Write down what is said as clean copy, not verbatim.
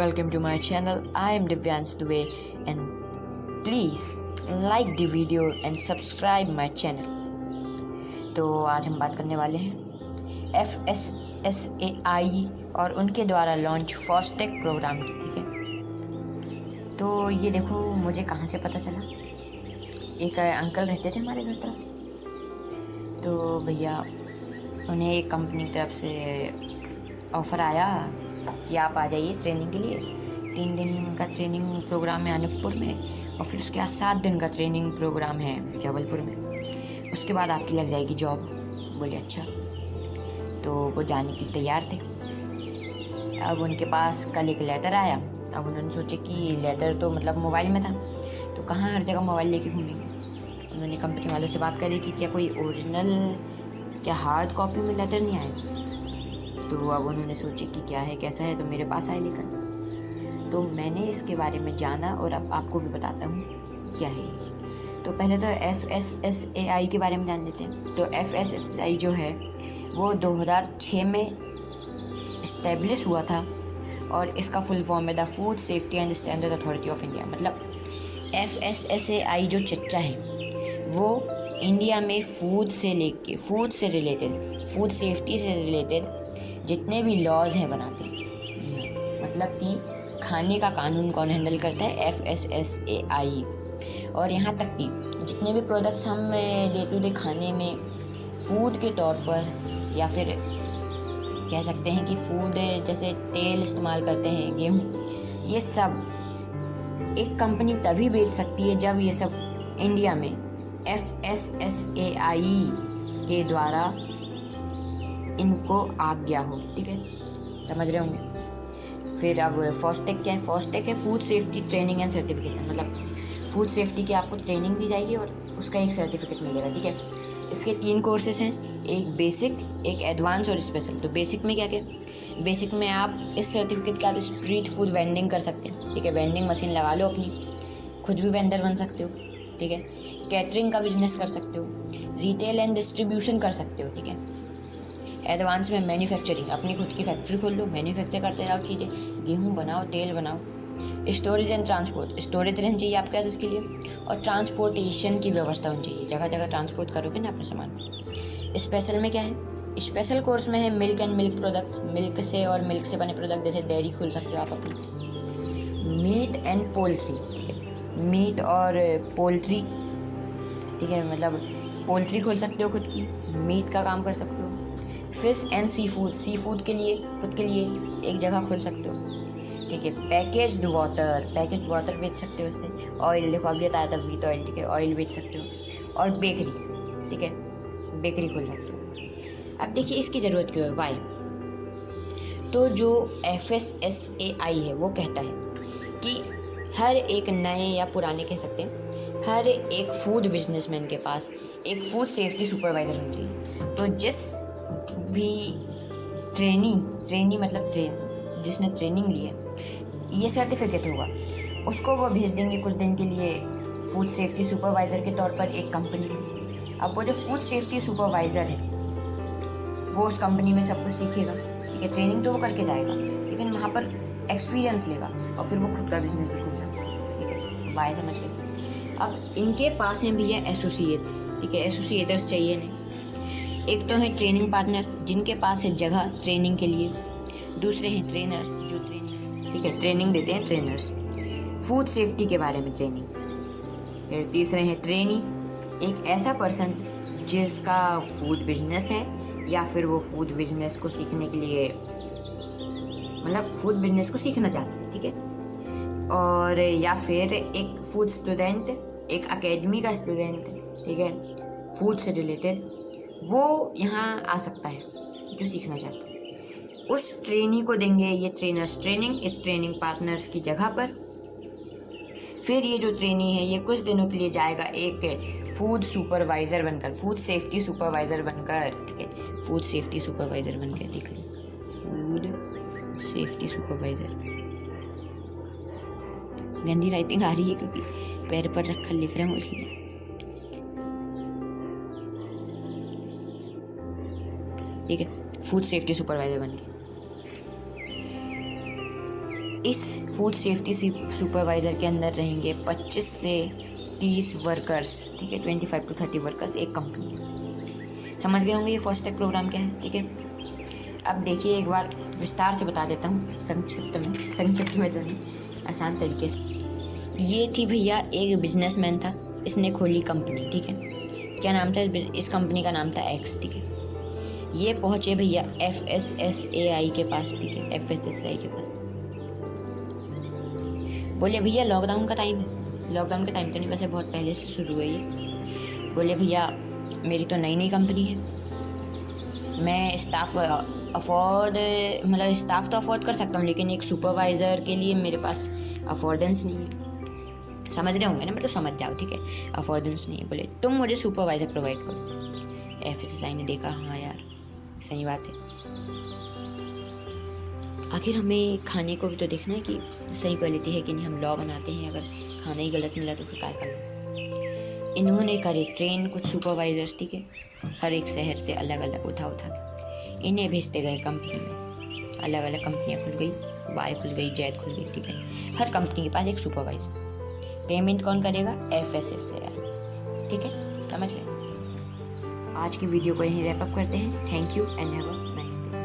Welcome to my channel. I am Divyansh Dubey and please like the video and subscribe my channel. तो आज हम बात करने वाले हैं FSSAI और उनके द्वारा लॉन्च फास्टैग प्रोग्राम की। ठीक है, तो ये देखो मुझे कहाँ से पता चला। एक अंकल रहते थे हमारे घर तरफ, तो भैया उन्हें एक कंपनी की तरफ से ऑफ़र आया कि आप आ जाइए ट्रेनिंग के लिए। 3 दिन का ट्रेनिंग प्रोग्राम है अनूपपुर में और फिर उसके बाद 7 दिन का ट्रेनिंग प्रोग्राम है जबलपुर में। उसके बाद आपकी लग जाएगी जॉब। बोले अच्छा, तो वो जाने के लिए तैयार थे। अब उनके पास कल एक लेटर आया। अब उन्होंने सोचे कि लेटर तो मतलब मोबाइल में था, तो कहाँ हर जगह मोबाइल लेके घूमेंगे। उन्होंने कंपनी वालों से बात करी कि क्या कोई ओरिजिनल, क्या हार्ड कॉपी में लेटर नहीं आएगा। तो अब उन्होंने सोचे कि क्या है कैसा है, तो मेरे पास आए लेकर। तो मैंने इसके बारे में जाना और अब आपको भी बताता हूँ कि क्या है। तो पहले तो FSSAI के बारे में जान लेते हैं। तो FSSAI जो है वो 2006 में इस्टेब्लिश हुआ था और इसका फुल फॉर्म है the food safety and standard authority of India. मतलब FSSAI जो चच्चा है वो इंडिया में फूड से रिलेटेड, फूड सेफ्टी से रिलेटेड जितने भी लॉज हैं बनाते हैं। जी हाँ, मतलब कि खाने का कानून कौन हैंडल करता है, FSSAI। और यहाँ तक कि जितने भी प्रोडक्ट्स हम डे टू डे खाने में फूड के तौर पर, या फिर कह सकते हैं कि फूड जैसे तेल इस्तेमाल करते हैं, गेहूँ, ये सब एक कंपनी तभी बेच सकती है जब ये सब इंडिया में FSSAI के द्वारा इनको आज्ञा हो। ठीक है, समझ रहे होंगे। फिर अब फास्टैग क्या है? फास्टैग है food safety training and certification. मतलब फूड सेफ्टी की आपको ट्रेनिंग दी जाएगी और उसका एक सर्टिफिकेट मिलेगा। ठीक है, इसके 3 कोर्सेज हैं, एक बेसिक, एक एडवांस और स्पेशल। तो बेसिक में क्या क्या? बेसिक में आप इस सर्टिफिकेट के बाद स्ट्रीट फूड वेंडिंग कर सकते हैं। ठीक है, वेंडिंग मशीन लगा लो अपनी, खुद भी वेंडर बन सकते हो। ठीक है, कैटरिंग का बिजनेस कर सकते हो, रिटेल एंड डिस्ट्रीब्यूशन कर सकते हो। ठीक है, एडवांस में मैन्युफैक्चरिंग, अपनी खुद की फैक्ट्री खोल लो, मैन्युफैक्चर करते रहो चीज़ें, गेहूँ बनाओ, तेल बनाओ। स्टोरेज एंड ट्रांसपोर्ट, स्टोरेज रहनी चाहिए आपके पास इसके लिए, और ट्रांसपोर्टेशन की व्यवस्था होनी चाहिए, जगह जगह ट्रांसपोर्ट करोगे ना अपने सामान। स्पेशल में क्या है? स्पेशल कोर्स में है milk and milk products, milk से और मिल्क से बने प्रोडक्ट, जैसे डेयरी खोल सकते हो आप अपनी। मीट एंड पोल्ट्री, ठीक है, मीट और पोल्ट्री, ठीक है, मतलब पोल्ट्री खोल सकते हो खुद की, मीट का काम कर सकते हो। Fish and sea food, sea food के लिए खुद के लिए एक जगह खोल सकते हो। ठीक है, पैकेज्ड वाटर बेच सकते हो उससे। ऑयल, देखो अभी बताया था व्हीट ऑयल, ठीक है, ऑयल बेच सकते हो। और बेकरी, ठीक है, बेकरी खोल सकते हो। अब देखिए इसकी ज़रूरत क्यों है, वाई। तो जो FSSAI है वो कहता है कि हर एक नए या पुराने कह सकते हैं, हर एक फूड बिजनेसमैन के पास एक फूड सेफ्टी सुपरवाइज़र होना चाहिए। तो जिस भी ट्रेनी मतलब जिसने ट्रेनिंग ली है, ये सर्टिफिकेट होगा, उसको वो भेज देंगे कुछ दिन के लिए फूड सेफ्टी सुपरवाइज़र के तौर पर एक कंपनी में। अब वो जो फूड सेफ्टी सुपरवाइज़र है वो उस कंपनी में सब कुछ सीखेगा। ठीक है, ट्रेनिंग तो वो करके जाएगा, लेकिन वहाँ पर एक्सपीरियंस लेगा और फिर वो खुद का बिजनेस भी खोल सकता है। ठीक है, बाय, समझ गए। अब इनके पास हैं भैया एसोसिएट्स। ठीक है, एसोसिएटर्स चाहिए नहीं। एक तो है ट्रेनिंग पार्टनर, जिनके पास है जगह ट्रेनिंग के लिए। दूसरे हैं ट्रेनर्स, जो ट्रेनिंग देते हैं, ट्रेनर्स, फूड सेफ्टी के बारे में ट्रेनिंग। फिर तीसरे हैं ट्रेनी, एक ऐसा पर्सन जिसका फूड बिजनेस है या फिर वो फूड बिजनेस को सीखने के लिए, मतलब फूड बिजनेस को सीखना चाहते हैं। ठीक है, और या फिर एक फूड स्टूडेंट, एक एकेडमी का स्टूडेंट, ठीक है, फूड से रिलेटेड, वो यहाँ आ सकता है जो सीखना चाहता है। उस ट्रेनी को देंगे ये ट्रेनर्स ट्रेनिंग, इस ट्रेनिंग पार्टनर्स की जगह पर। फिर ये जो ट्रेनी है ये कुछ दिनों के लिए जाएगा एक फूड सुपरवाइज़र बनकर, फूड सेफ्टी सुपरवाइज़र बनकर। ठीक है, फूड सेफ्टी सुपरवाइज़र बनकर, देख लो, फूड सेफ्टी सुपरवाइज़र। गंदी राइटिंग आ रही है क्योंकि पैर पर रखकर लिख रहा हूँ इसलिए। ठीक है, फूड सेफ्टी सुपरवाइज़र बनकर इस फूड सेफ्टी सुपरवाइज़र के अंदर रहेंगे 25 से 30 वर्कर्स, ठीक है, 25 to 30 वर्कर्स एक कंपनी के। समझ गए होंगे ये फास्टैग प्रोग्राम क्या है, ठीक है। अब देखिए एक बार विस्तार से बता देता हूँ, संक्षिप्त में तो नहीं, आसान तरीके से। ये थी भैया, एक बिजनेसमैन था, इसने खोली कंपनी, ठीक है। क्या नाम था इस कंपनी का? नाम था एक्स, ठीक है। ये पहुँचे भैया FSSAI के पास, ठीक है, FSSAI के पास। बोले भैया लॉकडाउन का टाइम है, लॉकडाउन का टाइम तो नहीं, वैसे बहुत पहले से शुरू है ये। बोले भैया मेरी तो नई कंपनी है, मैं स्टाफ स्टाफ तो अफोर्ड कर सकता हूँ, लेकिन एक सुपरवाइज़र के लिए मेरे पास अफोर्डेंस नहीं है। समझ रहे होंगे ना, मतलब समझ जाओ, ठीक है, अफोर्डेंस नहीं है। बोले तुम मुझे सुपरवाइज़र प्रोवाइड करो। FSSAI ने देखा, हाँ यार सही बात है, आखिर हमें खाने को भी तो देखना है कि सही क्वालिटी है कि नहीं। हम लॉ बनाते हैं, अगर खाना ही गलत मिला तो फिर क्या करना। इन्होंने करे ट्रेन कुछ सुपरवाइजर्स, ठीक है, हर एक शहर से अलग अलग उठा के इन्हें भेजते गए कंपनी में। अलग अलग कंपनियाँ खुल गई, वाई खुल गई, जैद खुल गई, ठीक है। हर कंपनी के पास एक सुपरवाइजर। पेमेंट कौन करेगा? FSSAI, ठीक है, समझ गए। आज की वीडियो को यहीं रैप अप करते हैं। Thank you and have a nice day.